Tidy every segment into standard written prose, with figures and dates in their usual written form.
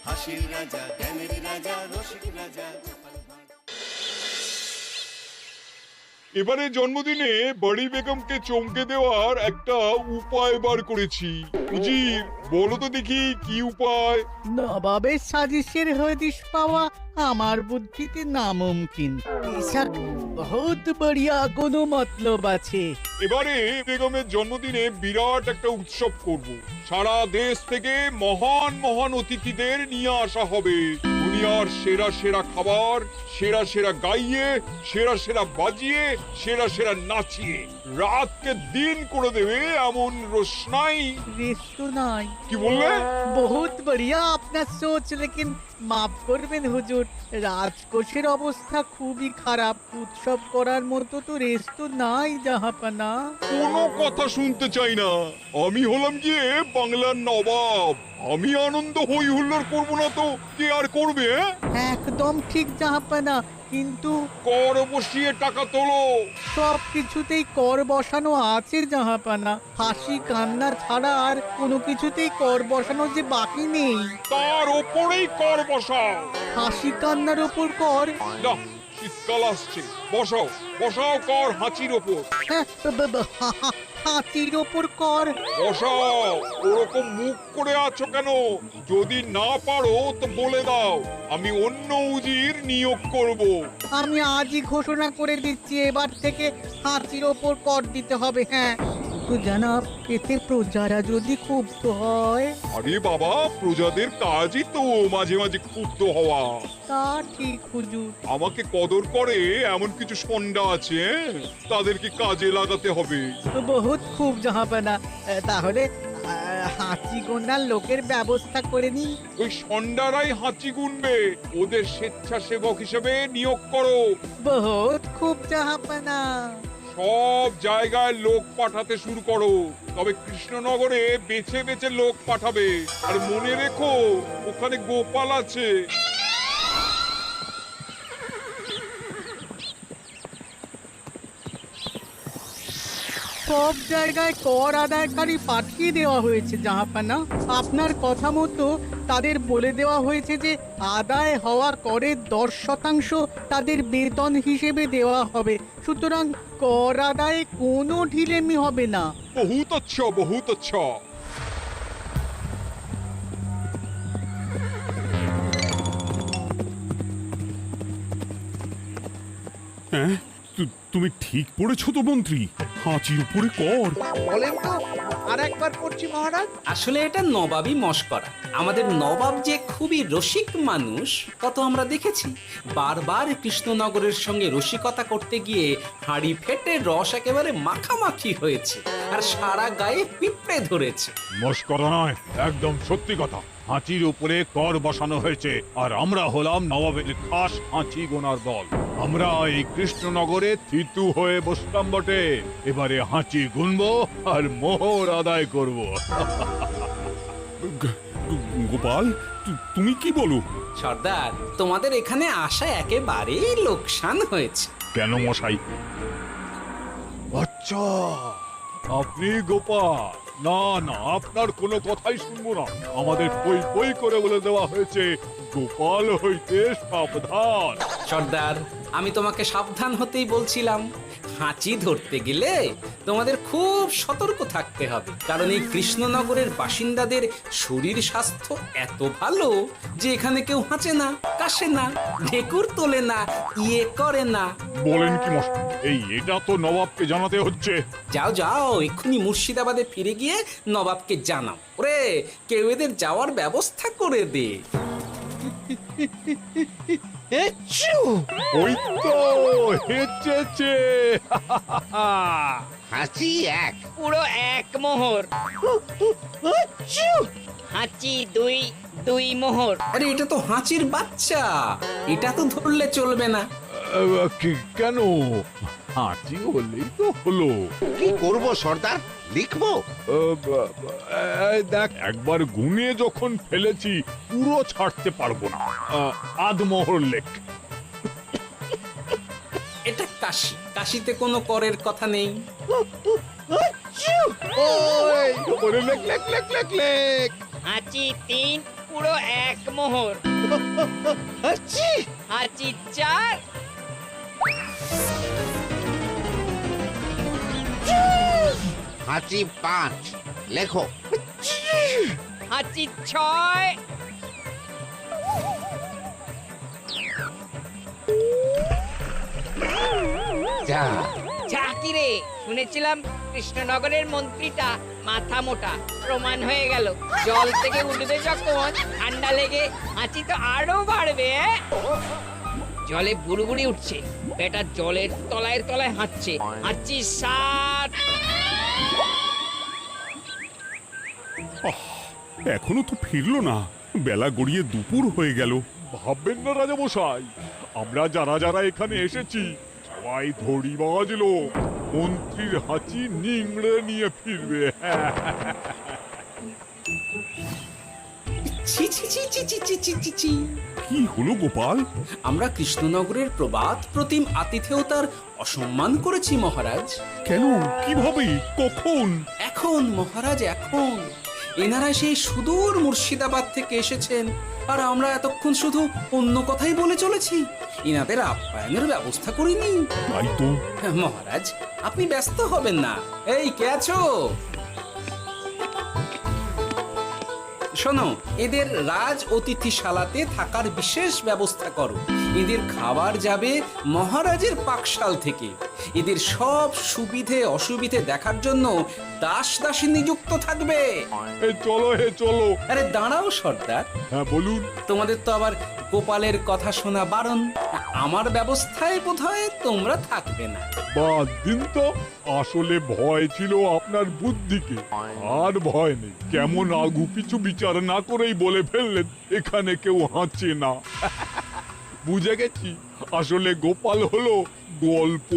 হাসির রাজা, জ্ঞানের রাজা, রসিক রাজা। এবারে জন্মদিনে বড়ি বেগমকে চমকে দেওয়ার একটা উপায় বার করেছি। উজির, বলো তো দেখি কি উপায়? নবাবের সাজিশের হদিশ পাওয়া আমার বুদ্ধিতে নামুমকিন। বেশক বহুত বড়িয়া কোনো মতলব আছে। এবারে বেগমের জন্মদিনে বিরাট একটা উৎসব করব। সারা দেশ থেকে মহান মহান অতিথিদের নিয়ে আসা হবে। দুনিয়ার সেরা সেরা খাবার, সেরা সেরা গাইয়ে, সেরা সেরা বাজিয়ে, সেরা সেরা নাচিয়ে রাতকে দিন করে দেবে এমন রোশনাই। রেস্তু নাই। কি বললে? বহুত বড়িয়া আপনার সোচ, লেকিন মাফ করবেন হুজুর, রাজকোষের অবস্থা খুবই খারাপ। উৎসব করার মতো তো রেস্তু নাই জাহাপানা। কোনো কথা শুনতে চাই না। আমি হলাম গিয়ে বাংলার নবাব। আমি আনন্দ হই হুল্লোড় করবো না তো কে আর করবে? একদম ঠিক জাহাপানা, কিন্তু কর বসিয়ে টাকা তোলো। সব কিছুতেই কর বসানো আছে জাহাপানা। হাসি কান্না ছাড়া আর কোনো কিছুতেই কর বসানো যে বাকি নেই। তার ওপরেই কর বসাও। হাসি কান্নার ওপর কর? না, শীতকাল আসছে, বসাও বসাও কর হাঁচির ওপর। হ্যাঁ, হাতির ওপর কর? বসাও। ওরকম মুখ করে আছো কেন? যদি না পারো তো বলে দাও, আমি অন্য উজির নিয়োগ করব। আমি আজই ঘোষণা করে দিচ্ছি, এবার থেকে হাতির ওপর কর দিতে হবে। হ্যাঁ, তো জানাব, এতে প্রজারা যদি ক্ষুব্ধ হয়? আরে বাবা, প্রজাদের কাজই তো মাঝে মাঝে ক্ষুব্ধ হওয়া। তা ঠিক হুজুর। আমাকে কদর করে এমন কিছু সন্ডা আছে, তাদেরকে কাজে লাগাতে হবে। বহুত খুব জাহাপানা। তাহলে হাঁচি গোনার লোকের ব্যবস্থা করে নিন। ওই সন্ডারাই হাঁচি গুনবে। ওদের স্বেচ্ছাসেবক হিসেবে নিয়োগ করো। বহুত খুব জাহাপানা। সব জায়গায় লোক পাঠাতে শুরু করো, তবে কৃষ্ণনগরে বেছে বেছে লোক পাঠাবে। আর মনে রেখো, ওখানে গোপাল আছে। সব জায়গায় কর আদায়কারী পাঠিয়ে দেওয়া হয়েছে জাহাপানা। আপনার কথা মতো তাদের বলে দেওয়া হয়েছে যে আদায় হওয়া করের 10% তাদের বেতন হিসেবে দেওয়া হবে। সুতরাং কর আদায়ে কোনো ঢিলেমি হবে না। বহুত আচ্ছা, বহুত আচ্ছা। হ্যাঁ, তুমি ঠিক পড়েছো তো মন্ত্রী? হাঁচির উপরে কর? বলেন তো, আর একবার পড়ছি মহারাজ। আসলে এটা নবাবই মশকরা। আমাদের নবাব যে খুবই রসিক মানুষ তা তো আমরা দেখেছি। বারবার কৃষ্ণনগরের সঙ্গে রসিকতা করতে গিয়ে হাঁড়ি ফেটে রস একেবারে মাখামাখি হয়েছে, আর সারা গায়ে পিঁপড়ে ধরেছে। মস্করা নয়, একদম সত্যি কথা। হাঁচির উপরে কর বসানো হয়েছে, আর আমরা হলাম নবাবের খাস হাঁচি গোনার দল। আমরা এই কৃষ্ণনগরে থিতু হয়ে বসলাম বটে। এবারে হাঁচি গুনবো আর মোহর আদায় করব। গোপাল, তুমি কি বলো? সর্দার, তোমাদের এখানে আসা একেবারেই লোকসান হয়েছে। কেন মশাই? আচ্ছা, আপনি গোপাল? না না, আপনার কোনো কথাই শুনবো না। আমাদের পই পই করে বলে দেওয়া হয়েছে, গোপাল হইতে সাবধান। সর্দার, আমি তোমাকে সাবধান হতেই বলছিলাম। হাঁচি ধরতে গেলে তোমাদের খুব সতর্ক থাকতে হবে, কারণ এই কৃষ্ণনগরের বাসিন্দাদের শরীর স্বাস্থ্য এত ভালো যে এখানে কেউ হাঁচে না, কাশে না, ঢেকুর তোলে না, ইয়ে করে না। বলেন কি মশাই? এটা তো নবাবকে জানাতে হচ্ছে। যাও যাও, এক্ষুনি মুর্শিদাবাদে ফিরে গিয়ে নবাবকে জানাও। ওরে, কেউ এদের যাওয়ার ব্যবস্থা করে দে। ওই তো হেঁচেছে। হাঁচি এক, পুরো এক মোহর। হাঁচি দুই, দুই মোহর। আরে, এটা তো হাঁচির বাচ্চা, এটা তো ধরলে চলবে না। কেন? হাঁচি হলেই তো হলো। কি করব সর্দার, লিখবো? দেখ, একবার গুনে যখন ফেলেছি পুরো ছাড়তে পারবো না। আধমোহর লেখ। এটা কাশি, কাশিতে কোনো করের কথা নেই। লেখ লেখ লেখ লেখ লেখ। হাঁচি তিন, পুরো 1 মোহর। হাঁচি হাঁচি 4, হাঁচি 5 লেখো। হাঁচি 6, যা ঝাঁকি রে, শুনেছিলাম কৃষ্ণনগরের মন্ত্রীটা মাথা মোটা, প্রমাণ হয়ে গেল। জল থেকে উঠবে যখন ঠান্ডা লেগে হাঁচি তো আরো বাড়বে। জলে বুড়ুবুড়ি উঠছে, বেটা জলের তলায় তলায় হাঁটছে। হাঁচি 7, এখনো তো ফিরলো না, বেলা গড়িয়ে দুপুর হয়ে গেল। ভাববেন না রাজামশাই, আমরা যারা যারা এখানে এসেছি সবাই ধরি বাজলো, মন্ত্রীর হাঁচি নিংড়ে নিয়ে ফিরবে। ছি ছি ছি ছি ছি ছি ছি ছি ছি। কি হলো গোপাল? আমরা কৃষ্ণনগরের প্রবাদ প্রতিম আতিথেয়তার অসম্মান করেছি মহারাজ। কেন? কিভাবে? কখন? এখন মহারাজ, এখন এনারা সেই সুদূর মুর্শিদাবাদ থেকে এসেছেন, আর আমরা এতক্ষণ শুধু অন্য কথাই বলে চলেছি, এনাদের আপ্যায়নের ব্যবস্থা করিনি। তাই তো। মহারাজ, আপনি ব্যস্ত হবেন না। এই কে আছো? শোনো, এদের রাজ অতিথিশালাতে থাকার বিশেষ ব্যবস্থা করো। এদের খাবার যাবে মহারাজের পাকশাল থেকে। এদের সব সুবিধে অসুবিধে দেখার জন্য দাস দাসী নিযুক্ত থাকবে। চলো হে চলো। আরে দাঁড়াও সর্দার, হ্যাঁ বলুন। তোমাদের তো আবার গোপালের কথা শোনা বারণ। আমার ব্যবস্থায় বোধহয় তোমরা থাকবে না। বাদ দিন তো, আসলে ভয় ছিল আপনার বুদ্ধিকে, আর ভয় নেই। কেমন আগু পিছু বিচার না করেই বলে ফেললেন এখানে কেউ হাঁচে না। বুঝে গেছি, আসলে গোপাল হলো গল্প।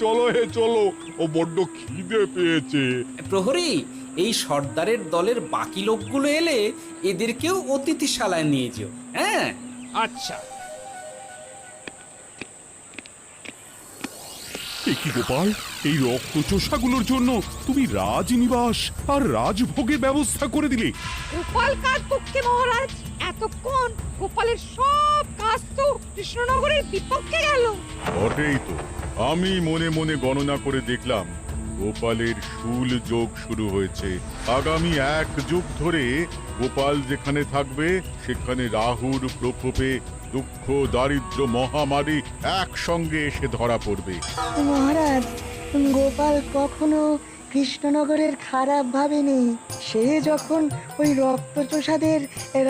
চলো হে চলো, ও বড্ড খিদে পেয়েছে। প্রহরী, এই সর্দারের দলের বাকি লোকগুলো এলে এদেরকেও অতিথিশালায় নিয়ে যেও। হ্যাঁ, আচ্ছা। এ কি গোপাল, এই রক্তচোষাগুলোর জন্য তুমি রাজনিবাস আর রাজভোগের ব্যবস্থা করে দিলে? গোপাল কার পক্ষে মহারাজ? এতক্ষণ গোপালের সব কাজ তো কৃষ্ণনগরের বিপক্ষে গেল। বটেই তো, আমি মনে মনে গণনা করে দেখলাম গোপালের শুল যোগ শুরু হয়েছে। আগামী 1 যুগ ধরে গোপাল যেখানে থাকবে সেখানে রাহুর প্রকোপে দুঃখ দারিদ্র মহামারী একসঙ্গে এসে ধরা পড়বে। মহারাজ, গোপাল কখনো কৃষ্ণনগরের খারাপ ভাবেনি। সে যখন ওই রক্তচোষাদের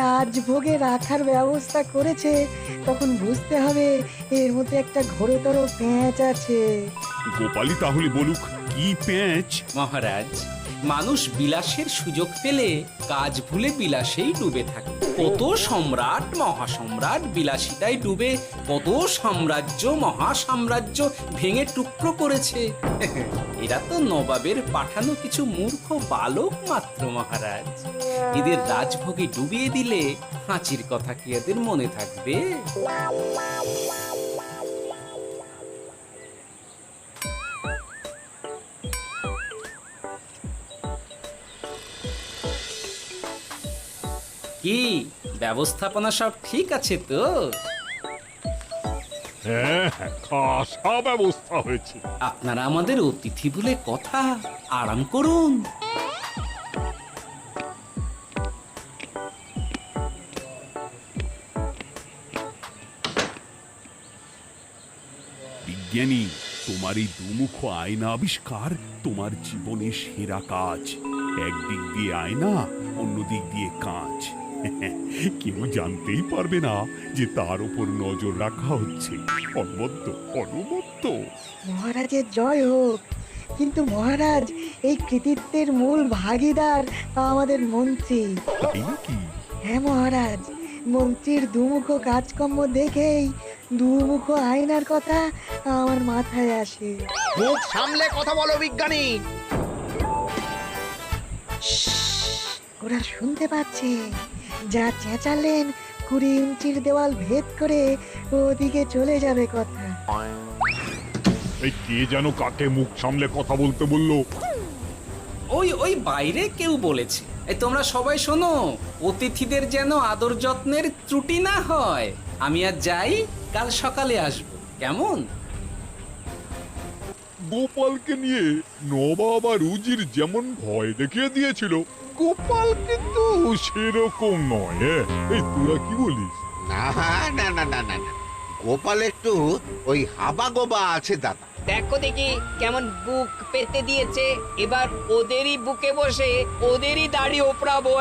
রাজভোগে রাখার ব্যবস্থা করেছে, তখন বুঝতে হবে এর মধ্যে একটা ঘোরতর প্যাঁচ আছে। গোপালই তাহলে বলুক, কি প্যাঁচ? মহারাজ, মানুষ বিলাসের সুযোগ পেলে কাজ ভুলে বিলাসেই ডুবে থাকে। কত সম্রাট মহাসম্রাট বিলাসিতায় ডুবে কত সাম্রাজ্য মহাসাম্রাজ্য ভেঙে টুকরো করেছে। এরা তো নবাবের পাঠানো কিছু মূর্খ বালক মাত্র মহারাজ। এদের রাজভোগে ডুবিয়ে দিলে হাঁচির কথা কি এদের মনে থাকবে? কি ব্যবস্থাপনা সব ঠিক আছে তো? হ্যাঁ হ্যাঁ, খাসা ব্যবস্থা হয়েছে। আপনারা আমাদের অতিথি বলে কথা, আরাম করুন। বিজ্ঞানী, তোমার এই দুমুখ আয়না আবিষ্কার তোমার জীবনের সেরা কাজ। একদিক দিয়ে আয়না, অন্য দিক দিয়ে কাঁচ। কেউ জানতেই পারবে না যে তার উপর নজর রাখা হচ্ছে। অনবদ্য অনবদ্য। মহারাজের জয় হোক। কিন্তু মহারাজ, এই কৃতিত্বের মূল ভাগীদার আমাদের মন্ত্রী। তাই নাকি? হ্যাঁ মহারাজ, মন্ত্রীর দুমুখ কাজকর্ম দেখেই দুমুখ আয়নার কথা আমার মাথায় আসে। মুখ সামলে কথা বলো বিজ্ঞানী। ওরা শুনতে পাচ্ছে। যা চেঁচালেন 20 ইঞ্চির দেওয়াল ভেদ করে ওদিকে চলে যাবে কথা। এই কে যেন কাকে মুখ সামলে কথা বলতে বললো? ওই ওই বাইরে কেউ বলেছে। এই তোমরা সবাই শোনো, অতিথিদের যেন আদর যত্নের ত্রুটি না হয়। আমি আর যাই, কাল সকালে আসবো, কেমন? গোপালকে নিয়ে নবাব আর উজির যেমন ভয় দেখিয়ে দিয়েছিল, গোপাল কিন্তু সেরকম নয়। এই তোরা কি বলিস? না না না না না না, গোপাল একটু ওই হাবা গোবা আছে দাদা। দেখো দেখি কেমন বুক পেতে দিয়েছে। এবার ওদেরই বুকে বসে ওদেরই দাড়ি ওপরাবো।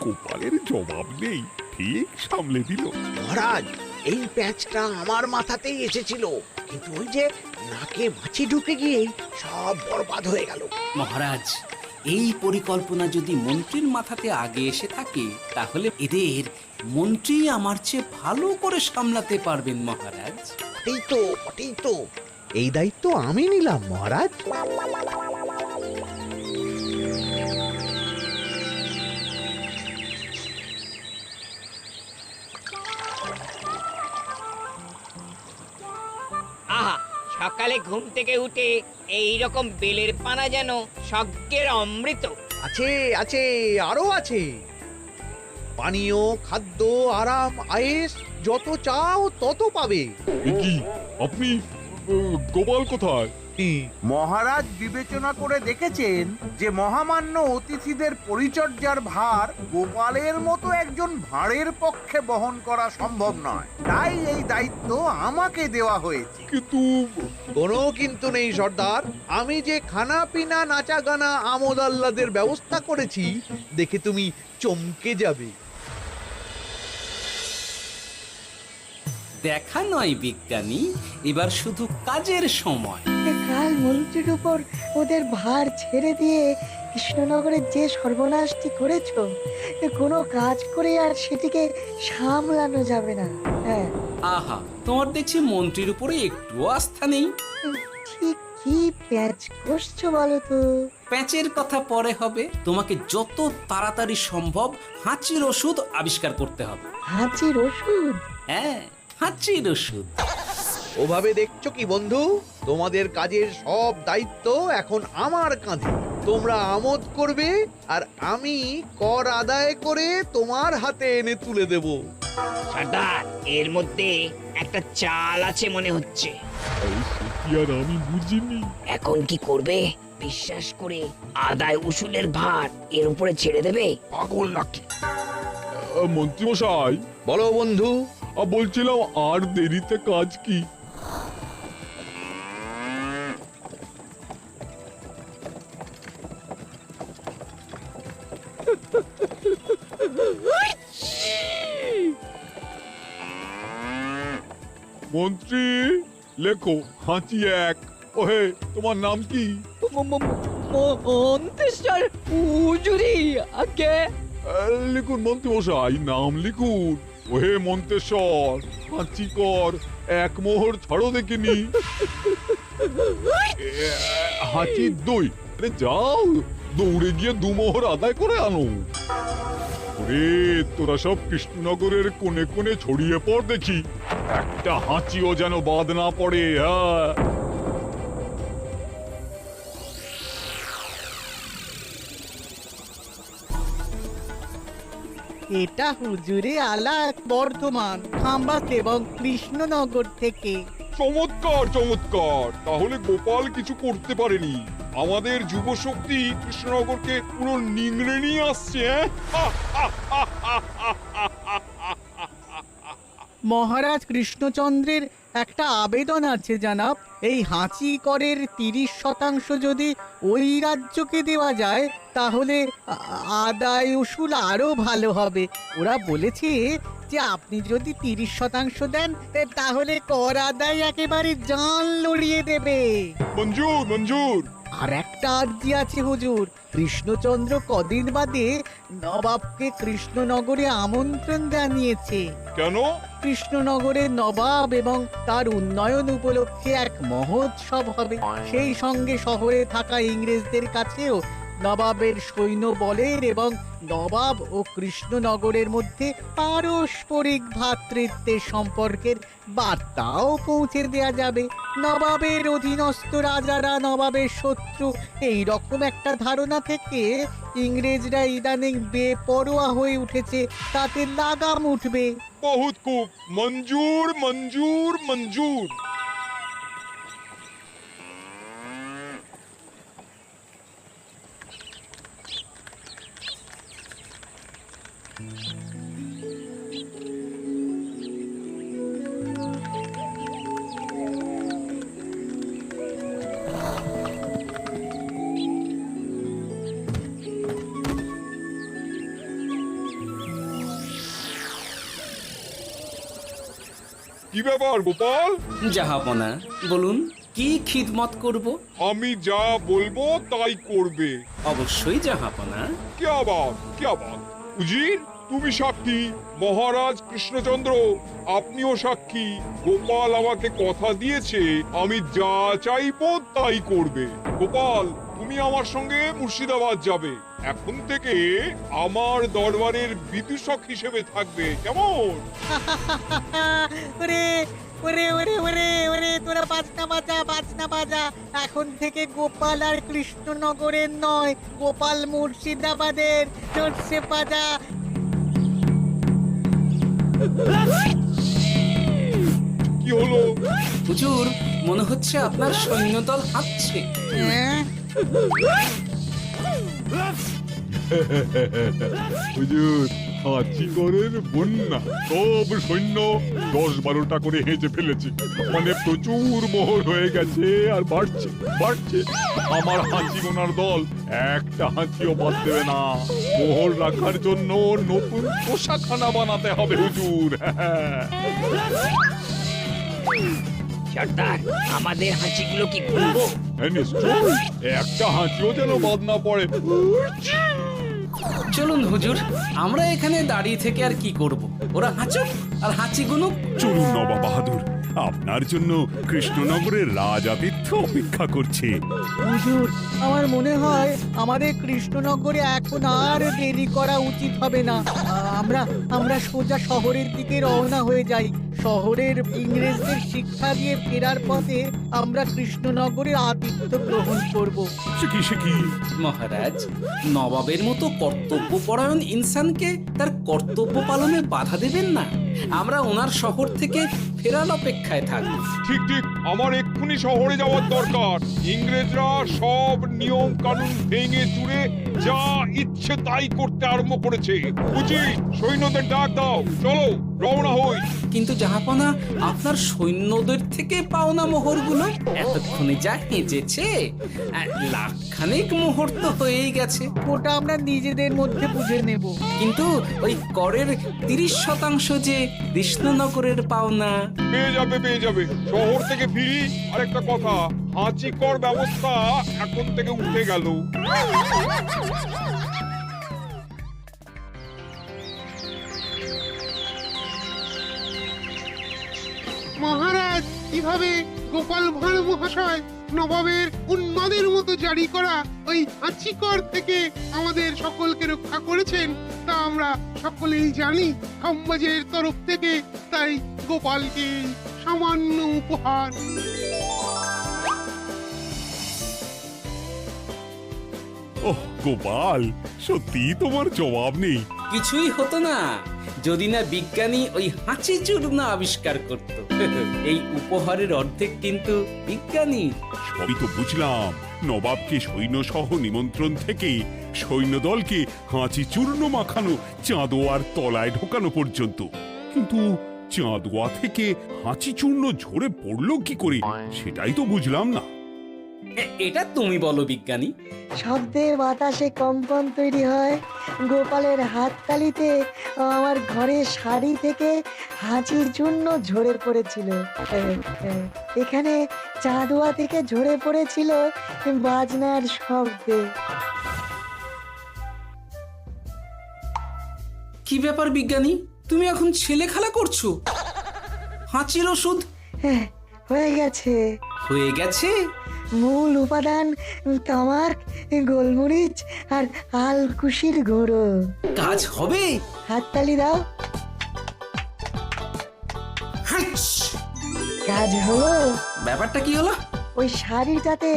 গোপালের জবাব নেই, ঠিক সামলে দিল। মহারাজ, এই প্যাঁচটা আমার মাথাতেই এসেছিল, কিন্তু ওই যে নাকে মাছি ঢুকে গিয়ে সব বরবাদ হয়ে গেল। মহারাজ, এই পরিকল্পনা যদি মন্ত্রীর মাথাতে আগে এসে থাকে, তাহলে এদের মন্ত্রী আমার চেয়ে ভালো করে সামলাতে পারবেন মহারাজ। বটেই তো, এই দায়িত্ব আমি নিলাম মহারাজ। আহা, সকালে ঘুম থেকে উঠে এই রকম বেলের পানা যেন স্বর্গের অমৃত। আছে আছে, আরো আছে। পানীয়, খাদ্য, আরাম, আয়েশ, যত চাও তত পাবে। এ কি, আপনি গোপাল কোথায়? মহারাজ বিবেচনা করে দেখেছেন যে মহামান্য অতিথিদের পরিচর্যার ভার গোপালের মতো একজন ভাঁড়ের পক্ষে বহন করা সম্ভব নয়, তাই এই দায়িত্ব আমাকে দেওয়া হয়েছে। কিন্তু কোনো কিন্তু নেই সর্দার, আমি যে খানা পিনা নাচা গানা আমোদ আহ্লাদের ব্যবস্থা করেছি দেখে তুমি চমকে যাবে। দেখা নয় বিজ্ঞানী, এবার শুধু কাজের সময়। কাল মন্ত্রীর উপর ওদের ভার ছেড়ে দিয়ে কৃষ্ণনগরের যে সর্বনাশটি করেছো, কোনো কাজ করে আর সেটিকে সামলানো যাবে না। হ্যাঁ, আহা, তোমার দেখছি মন্ত্রীর উপরে একটুও আস্থা নেই। ঠিক কি প্যাচ করছো বলো তো? প্যাঁচের কথা পরে হবে, তোমাকে যত তাড়াতাড়ি সম্ভব হাঁচির ওষুধ আবিষ্কার করতে হবে। হাঁচির ওষুধ? হ্যাঁ, হাঁচির ওষুধ। ওভাবে দেখছো কি বন্ধু? তোমাদের কাজের সব দায়িত্ব এখন আমার কাঁধে। তোমরা আমোদ করবে আর আমি কর আদায় করে তোমার হাতে এনে তুলে দেব। সর্দার, এর মধ্যে একটা চাল আছে মনে হচ্ছে। কি আর আমি বুঝিনি। এখন কি করবে? বিশ্বাস করে আদায় উসুলের ভার এর উপরে ছেড়ে দেবে? পাগল নাকি? মন্ত্রী মশাই, বলো বন্ধু। বলছিলাম আর দেরিতে কাজ কি? মন্ত্রী, লেখো হাঁচি এক। ওহে, তোমার নাম কি? মন্তেশ্বর উজুরি আগে। লিখুন মন্ত্রী মশাই, নাম লিখুন। ওহে মন্তেশ্বর, হাঁচি কর, এক মোহর ছাড়ো দেখিনি। হাঁচি দুই। আরে যাও, দৌড়ে গিয়ে দু মোহর আদায় করে আনো। ওরে, তোরা সব কৃষ্ণনগরের কোণে কোণে ছড়িয়ে পড় দেখি, একটা হাঁচিও যেন বাদ না পড়ে। হ্যাঁ, এটা হুজুরে আলাক বর্ধমান, খাম্বাক এবং কৃষ্ণনগর থেকে। চমৎকার চমৎকার। তাহলে গোপাল কিছু করতে পারেনি, আমাদের যুব শক্তি কৃষ্ণনগরকে পুরো নিংড়ে নিয়ে আসছে। মহারাজ কৃষ্ণচন্দ্রের একটা আবেদন আছে জানাব। এই হাঁচি করের 30% যদি ওই রাজ্যকে দেওয়া যায়, তাহলে আদায় উসুল আরো ভালো হবে। ওরা বলেছে যে আপনি যদি 30% দেন, তাহলে কর আদায় একেবারে জান লড়িয়ে দেবে। মঞ্জুর মঞ্জুর। আর একটা আর্জি আছে হুজুর, কৃষ্ণচন্দ্র কদিন বাদে নবাবকে কৃষ্ণনগরে আমন্ত্রণ জানিয়েছে। কেন? কৃষ্ণনগরের নবাব এবং তার উন্নয়ন উপলক্ষে এক মহোৎসব হবে। সেই সঙ্গে শহরে থাকা ইংরেজদের কাছেও নবাবের সৈন্য বলের এবং নবাব ও কৃষ্ণনগরের মধ্যে পারস্পরিক ভ্রাতৃত্বের সম্পর্কের বার্তাও পৌঁছে দেয়া যাবে। নবাবের অধীনস্থ রাজারা নবাবের শত্রু, এই রকম একটা ধারণা থেকে ইংরেজরা ইদানিং বেপরোয়া হয়ে উঠেছে, তাতে লাগাম উঠবে। বহুত খুব, মঞ্জুর মঞ্জুর মঞ্জুর। কি ব্যাপার গোপাল? জাহাপনা বলুন, কি খিদমত করব? আমি যা বলবো তাই করবে। অবশ্যই জাহাপনা। क्या बात উজির, তুমি সাক্ষী, মহারাজ কৃষ্ণচন্দ্র আপনিও সাক্ষী। গোপাল আমাকে কথা দিয়েছে আমি যা চাইবো তাই করবে। গোপাল, তুমি আমার সঙ্গে মুর্শিদাবাদ যাবে। এখন থেকে আমার দরবারের বিদূষক হিসেবে থাকবে, কেমন? ওরে ওরে ওরে ওরে ওরে, তোরা বাজনা বাজা। এখন থেকে গোপাল আর কৃষ্ণনগরের নয়, গোপাল মুর্শিদাবাদের। জোরসে বাজা। কি হলো? হুজুর, মনে হচ্ছে আপনার সৈন্যদল হাঁটছে। হ্যাঁ? হুজুর, হাঁচিগড়ের বন্যা সব সৈন্য 10-12টা করে হেঁচে ফেলেছে, মানে প্রচুর মোহর হয়ে গেছে আর বাড়ছে বাড়ছে। আমার হাঁচি গোনার দল একটা হাঁচিও বাদ দেবে না। মোহর রাখার জন্য নতুন পোশাকখানা বানাতে হবে হুজুর। সর্দার, আমাদের হাঁচিগুলো কি খুলবো? হ্যাঁ, নিশ্চয়, একটা হাঁচিও যেন বাদ না পড়ে। চলুন হুজুর, আমরা এখানে দাঁড়িয়ে থেকে আর কি করব? ওরা হাঁচুক আর হাঁচি গুনুক। চলুন নবাব বাহাদুর, আপনার জন্য কৃষ্ণনগরের রাজাতীর্থ অপেক্ষা করছে। হুজুর, আমার মনে হয় আমাদের কৃষ্ণনগরে এখন আর দেরি করা উচিত হবে না। আমরা সোজা শহরের দিকে রওনা হয়ে যাই। শহরের ইংরেজদের শিক্ষা দিয়ে ফেরার পথে আমরা কৃষ্ণনগরের আতিথ্য গ্রহণ করব। সে কি? মহারাজ, নবাবের মতো কর্তব্যপরায়ণ ইনসানকে তার কর্তব্য পালনে বাধা দেবেন না। আমরা ওনার শহর থেকে ফেরার অপেক্ষায় থাকব। ঠিক, আমার এক্ষুনি শহরে যাওয়ার দরকার। ইংরেজরা সব নিয়ম কানুন ভেঙে চুরে যা ইচ্ছে তাই করতে আরম্ভ করেছে। উচিত সৈন্যদের ডাক দাও, চলো রওনা হই। কিন্তু জাহাপনা, আপনার সৈন্যদের থেকে পাওনা মোহরগুলো এতক্ষণে যা হেঁচেছে, লাখখানেক মোহর তো হয়েই গেছে। ওটা আমরা নিজেদের মধ্যে বুঝে নেব। কিন্তু ওই করের 30% যে কৃষ্ণনগরের পাওনা। পেয়ে যাবে। শহর থেকে ফিরি। আরেকটা কথা, হাঁচি কর ব্যবস্থা এখন থেকে উঠে গেল। মহারাজ, কিভাবে গোপাল ভাঁড় মহাশয় নবাবের উন্মাদের মতো জারি করা ওই হাঁচিকর থেকে আমাদের সকলকে রক্ষা করেছেন তা আমরা সকলেই জানি। খাম্বাজের তরফ থেকে তাই গোপালকে সামান্য উপহার। ওহ গোপাল, সত্যি তোমার জবাব নেই। কিছুই হতো না যদি না বিজ্ঞানী ওই হাঁচি চূর্ণ আবিষ্কার করত। এই উপহারের অর্ধেক কিন্তু বিজ্ঞানী। সবই তো বুঝলাম, নবাবকে সৈন্য সহ নিমন্ত্রণ থেকে সৈন্যদলকে হাঁচি চূর্ণ মাখানো, চাঁদোয়ার তলায় ঢোকানো পর্যন্ত। কিন্তু চাঁদোয়া থেকে হাঁচি চূর্ণ ঝরে পড়লো কি করে, সেটাই তো বুঝলাম না। এটা তুমি বলো বিজ্ঞানী। শব্দে বাতাসে কম্পন তৈরি হয়। গোপালের হাততালিতে আমার ঘরের শাড়ি থেকে হাঁচির জন্য ঝরে পড়েছিল। এখানে চাঁদোয়া থেকে ঝরে পড়েছিল বাজনার শব্দে। কি ব্যাপার বিজ্ঞানী, তুমি এখন ছেলে খেলা করছো? হাঁচির ওষুধ হয়ে গেছে। হয়ে গেছে? মূল উপাদান তামাক, গোলমরিচ আর আলকুশির গুঁড়ো। কাজ হবে? হাততালি দাও। কাজ হলো? ব্যাপারটা কি হলো? ওই শাড়িটাতে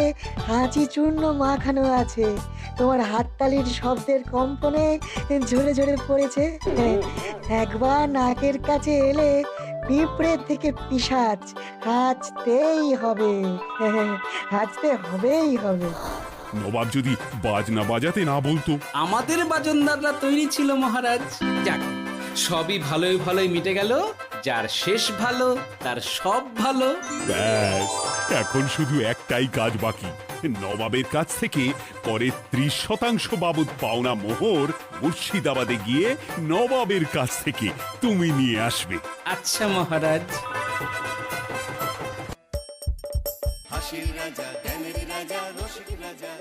হাঁচি চূর্ণ মাখানো আছে, তোমার হাততালির শব্দের কম্পনে ঝরে ঝরে পড়েছে। একবার নাকের কাছে এলে পিঁপড়ের থেকে পিশাচ, হাঁচতেই হবে, হাঁচতে হবেই হবে। নবাব যদি বাজনা বাজাতে না বলতো। আমাদের বাজনদাররা তৈরি ছিল মহারাজ। যাক, সবই ভালোই ভালোই মিটে গেল। যার শেষ ভালো তার সব ভালো। ব্যাস, এখন শুধু একটাই কাজ বাকি। নবাবের কাছ থেকে করের 30% বাবদ পাওনা মোহর মুর্শিদাবাদে গিয়ে নবাবের কাছ থেকে তুমি নিয়ে আসবে। আচ্ছা মহারাজ। হাসির রাজা জ্ঞানের রাজা রসিক রাজা